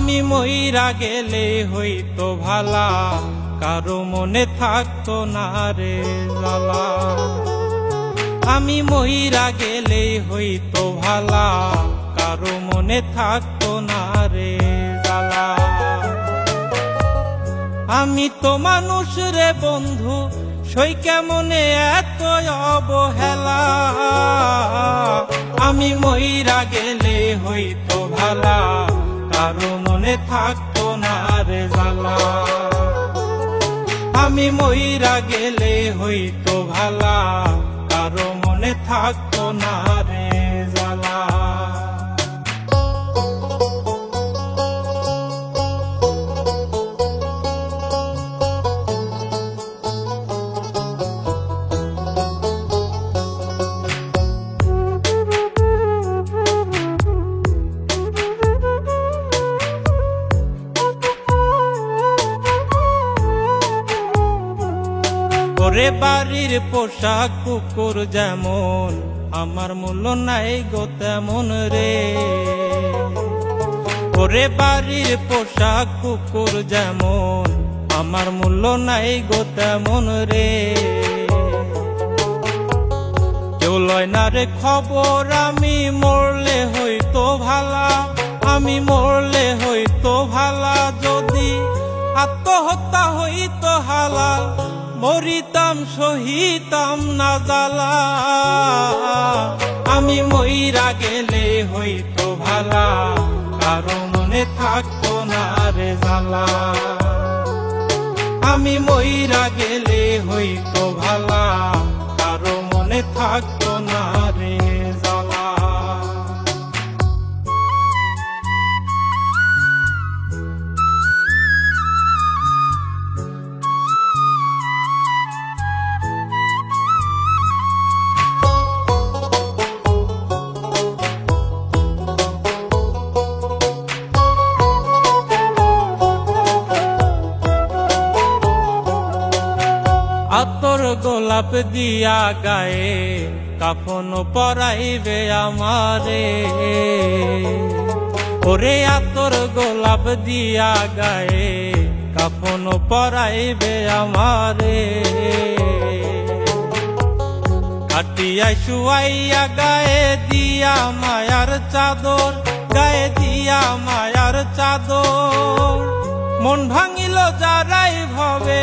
আমি মইরা গেলে হইতো ভালা, কারো মনে থাকতো না রে জ্বালা। আমি মইরা গেলে হইতো ভালা, কারো মনে থাকতো না রে জ্বালা। আমি তো মানুষ রে বন্ধু, সই কেমনে এত অবহেলা। আমি মইরা গেলে হইতো ভালা, কারো মনে থাকতো না রে জ্বালা। আমি মইরা গেলে হইতো ভালা, কারো মনে থাকতো না রে জ্বালা। ওরে বাড়ির পোশাক কুকুর যেমন, আমার মূল্য নাই গো তেমন রে। ওরে বাড়ির পোশাক কুকুর যেমন, আমার মূল্য নাই গো তেমন রে। কেউ লয় না রে খবর, আমি মরলে হইতো ভালা। আমি মরলে হইতো ভালা, যদি আত্মহত্যা হইতো হালাল, মরিতাম সহিতাম না জ্বালা। আমি মইরা গেলে হইতো ভালা, কারো মনে থাকতো না রে জ্বালা। আমি মইরা গেলে হইতো ভালা, কারো মনে থাকতো না রে জ্বালা। আতর গোলাপ দিয়া গায়ে, কাফন পরাইবে আমারে। ওরে আতর গোলাপ দিয়া গায়ে, কাফন পরাইবে আমারে। কাটিয়াই শুয়াইয়া গায়ে দিয়া মায়ার চাদর, গায়ে দিয়া মায়ার চাদর। মন ভাঙিল যারাই ভাবে,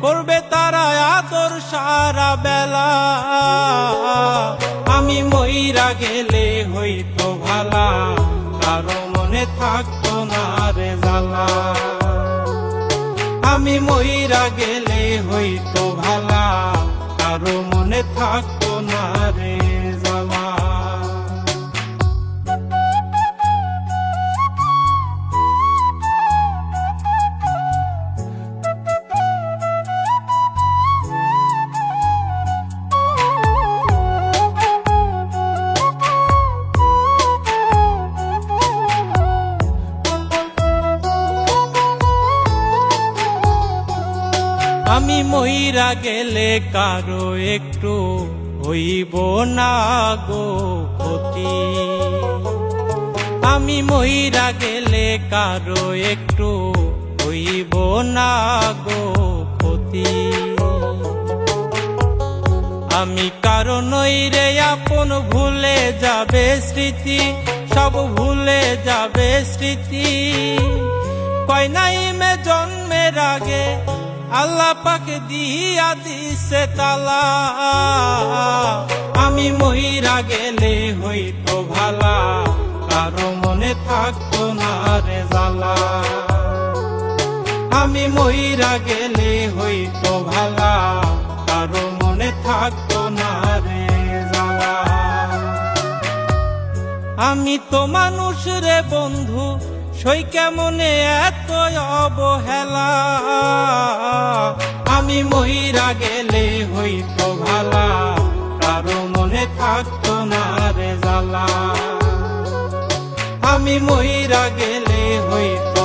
করবে তারা আদর সারা বেলা। আমি মইরা গেলে হইতো ভালা, কারো মনে থাকতো না রে জ্বালা। আমি মইরা গেলে হইতো ভালা, কারো মনে থাকতো না রে জ্বালা। আমি মইরা গেলে কারো একটু হইব না গো ক্ষতি। আমি মইরা গেলে কারো একটু হইব না গো ক্ষতি। আমি কারো নই রে আপন, ভুলে যাবে স্মৃতি, সব ভুলে যাবে স্মৃতি। কয় নাই মে জন্মের আগে, আল্লাহ পাক দিয়া দিছে তালা। আমি মইরা গেলে হইতো ভালা, কারো মনে থাকতো না রে জ্বালা। আমি মইরা গেলে হইতো ভালা, কারো মনে থাকতো না রে জ্বালা। আমি তো মানুষ রে বন্ধু, সই কেমনে এত অবহেলা। আমি মইরা গেলে হইতো ভালা, কারো মনে থাকতো না রে জ্বালা। আমি মইরা গেলে হইতো